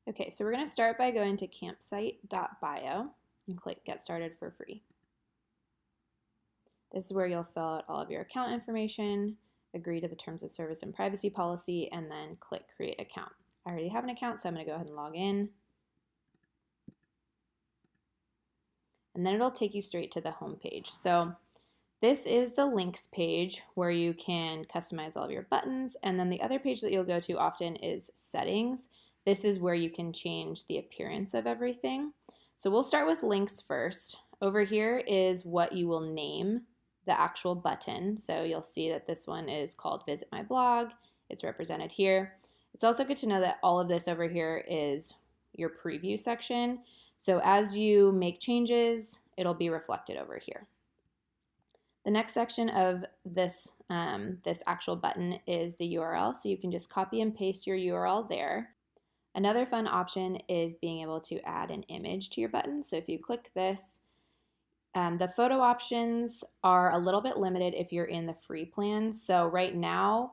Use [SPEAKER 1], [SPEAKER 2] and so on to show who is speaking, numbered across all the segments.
[SPEAKER 1] Okay, so we're going to start by going to campsite.bio and click Get Started for free. This is where you'll fill out all of your account information, agree to the terms of service and privacy policy, and then click Create Account. I already have an account, so I'm going to go ahead and log in. And then it'll take you straight to the home page. So this is the links page where you can customize all of your buttons, and then the other page that you'll go to often is settings. This is where you can change the appearance of everything. So we'll start with links first. Over here is what you will name the actual button. So you'll see that this one is called Visit My Blog. It's represented here. It's also good to know that all of this over here is your preview section. So as you make changes, it'll be reflected over here. The next section of this, this actual button is the URL, so you can just copy and paste your URL there. Another fun option is being able to add an image to your button. So if you click this, the photo options are a little bit limited if you're in the free plan. So right now,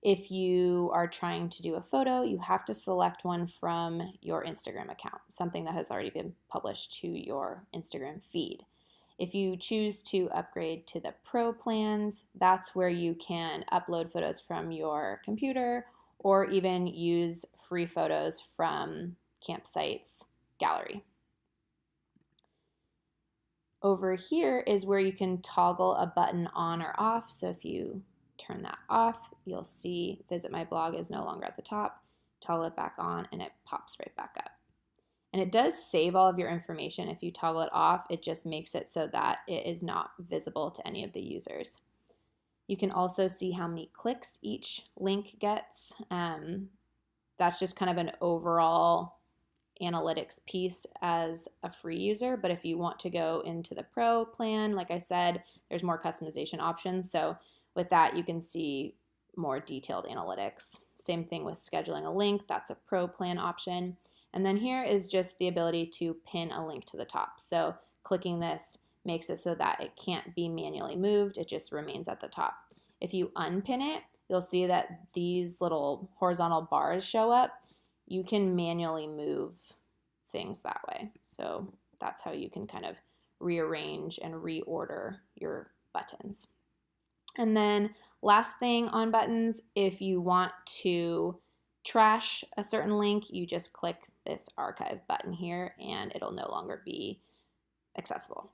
[SPEAKER 1] if you are trying to do a photo, you have to select one from your Instagram account, something that has already been published to your Instagram feed. If you choose to upgrade to the Pro plans, that's where you can upload photos from your computer or even use free photos from Campsite's gallery. Over here is where you can toggle a button on or off. So if you turn that off, you'll see Visit My Blog is no longer at the top. Toggle it back on and it pops right back up. And it does save all of your information. If you toggle it off, it just makes it so that it is not visible to any of the users. You can also see how many clicks each link gets. That's just kind of an overall analytics piece as a free user. But if you want to go into the Pro plan, like I said, there's more customization options. So with that, you can see more detailed analytics. Same thing with scheduling a link. That's a Pro plan option. And then here is just the ability to pin a link to the top. So clicking this makes it so that it can't be manually moved. It just remains at the top. If you unpin it, you'll see that these little horizontal bars show up. You can manually move things that way. So that's how you can kind of rearrange and reorder your buttons. And then last thing on buttons, if you want to trash a certain link, you just click this archive button here and it'll no longer be accessible.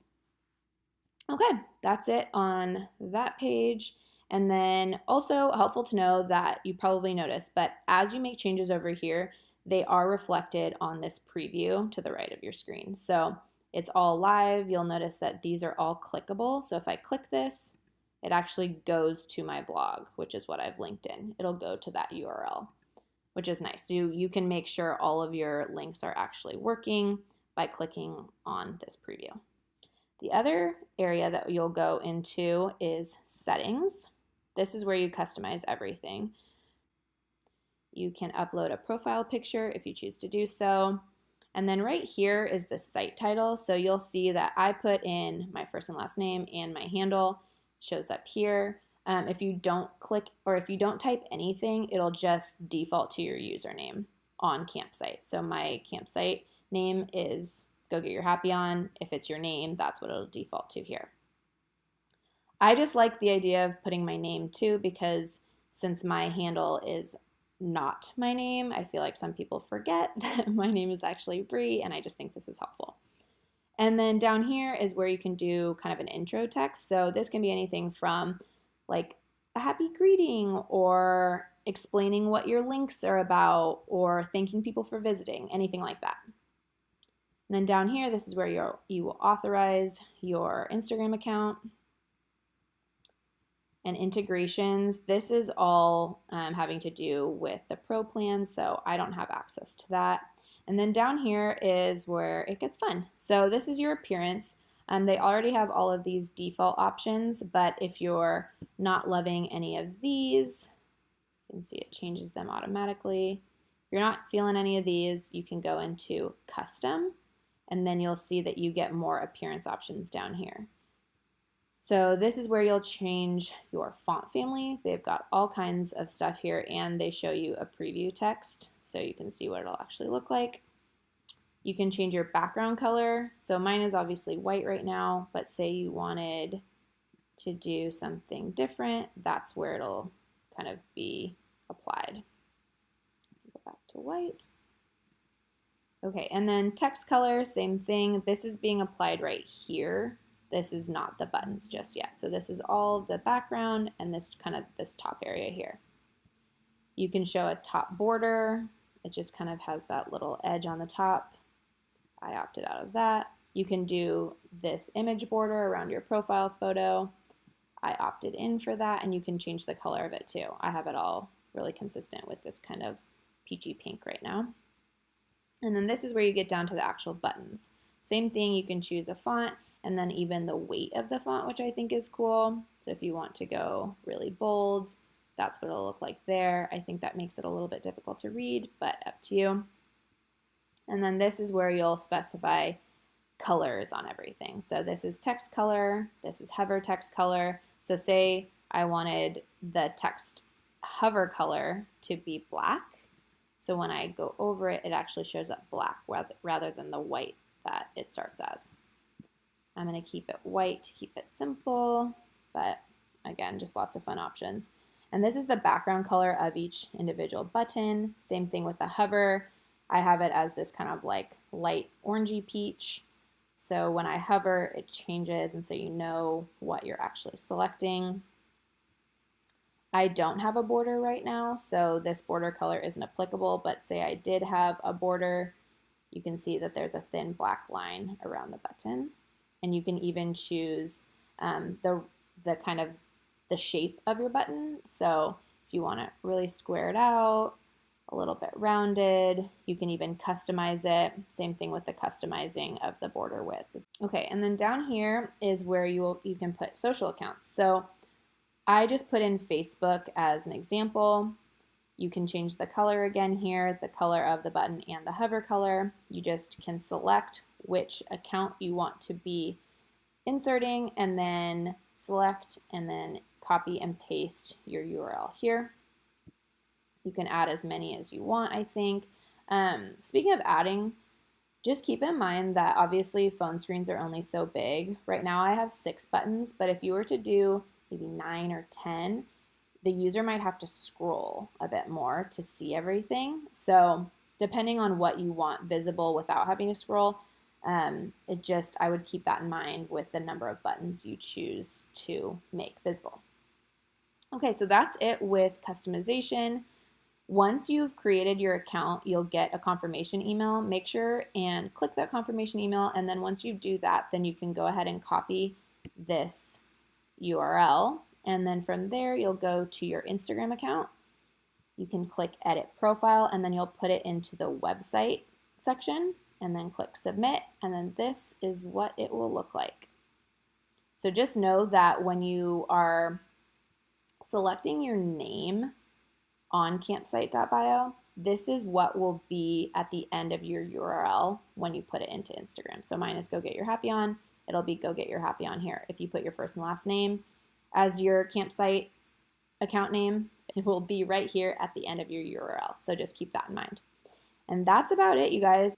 [SPEAKER 1] Okay, that's it on that page. And then also helpful to know that you probably noticed, but as you make changes over here, they are reflected on this preview to the right of your screen. So it's all live. You'll notice that these are all clickable. So if I click this, it actually goes to my blog, which is what I've linked in. It'll go to that URL, which is nice. So you can make sure all of your links are actually working by clicking on this preview. The other area that you'll go into is settings. This is where you customize everything. You can upload a profile picture if you choose to do so. And then right here is the site title. So you'll see that I put in my first and last name and my handle. It shows up here. If you don't click or if you don't type anything, it'll just default to your username on Campsite. So my Campsite name is Go Get Your Happy On. If it's your name, that's what it'll default to here. I just like the idea of putting my name too, because since my handle is not my name, I feel like some people forget that my name is actually Bree, and I just think this is helpful. And then down here is where you can do kind of an intro text. So this can be anything from like a happy greeting or explaining what your links are about or thanking people for visiting, anything like that. And then down here, this is where you will authorize your Instagram account. And integrations, this is all having to do with the Pro plan, so I don't have access to that. And then down here is where it gets fun. So this is your appearance. They already have all of these default options, but if you're not loving any of these, you can see it changes them automatically. If you're not feeling any of these, you can go into custom, and then you'll see that you get more appearance options down here. So this is where you'll change your font family. They've got all kinds of stuff here, and they show you a preview text so you can see what it'll actually look like. You can change your background color. So mine is obviously white right now, but say you wanted to do something different, that's where it'll kind of be applied. Go back to white. Okay, and then text color, same thing. This is being applied right here. This is not the buttons just yet. So this is all the background and this top area here. You can show a top border. It just kind of has that little edge on the top. I opted out of that. You can do this image border around your profile photo. I opted in for that, and you can change the color of it too. I have it all really consistent with this kind of peachy pink right now. And then this is where you get down to the actual buttons. Same thing, you can choose a font and then even the weight of the font, which I think is cool. So if you want to go really bold, that's what it'll look like there. I think that makes it a little bit difficult to read, but up to you. And then this is where you'll specify colors on everything. So this is text color, this is hover text color. So say I wanted the text hover color to be black. So when I go over it, it actually shows up black rather than the white that it starts as. I'm going to keep it white to keep it simple, but again, just lots of fun options. And this is the background color of each individual button. Same thing with the hover. I have it as this kind of like light orangey peach. So when I hover, it changes, and so you know what you're actually selecting. I don't have a border right now, so this border color isn't applicable, but say I did have a border, you can see that there's a thin black line around the button. And you can even choose the kind of the shape of your button. So if you want it really squared out, a little bit rounded, you can even customize it. Same thing with the customizing of the border width. Okay, and then down here is where you can put social accounts. So I just put in Facebook as an example. You can change the color again here, the color of the button and the hover color. You just can select which account you want to be inserting and then select and then copy and paste your URL here. You can add as many as you want, I think. Speaking of adding, just keep in mind that obviously phone screens are only so big. Right now I have 6 buttons, but if you were to do maybe 9 or 10, the user might have to scroll a bit more to see everything. So depending on what you want visible without having to scroll, I would keep that in mind with the number of buttons you choose to make visible. Okay, so that's it with customization. Once you've created your account, you'll get a confirmation email. Make sure and click that confirmation email, and then once you do that, then you can go ahead and copy this URL, and then from there you'll go to your Instagram account. You can click edit profile, and then you'll put it into the website section, and then click submit, and then this is what it will look like. So just know that when you are selecting your name on campsite.bio, this is what will be at the end of your URL when you put it into Instagram. So mine is Go Get Your Happy On. It'll be Go Get Your Happy On here. If you put your first and last name as your campsite account name, it will be right here at the end of your URL. So just keep that in mind. And that's about it, you guys.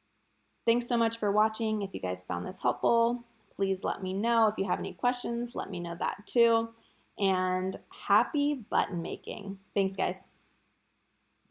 [SPEAKER 1] Thanks so much for watching. If you guys found this helpful, please let me know. If you have any questions, let me know that too. And happy button making. Thanks, guys.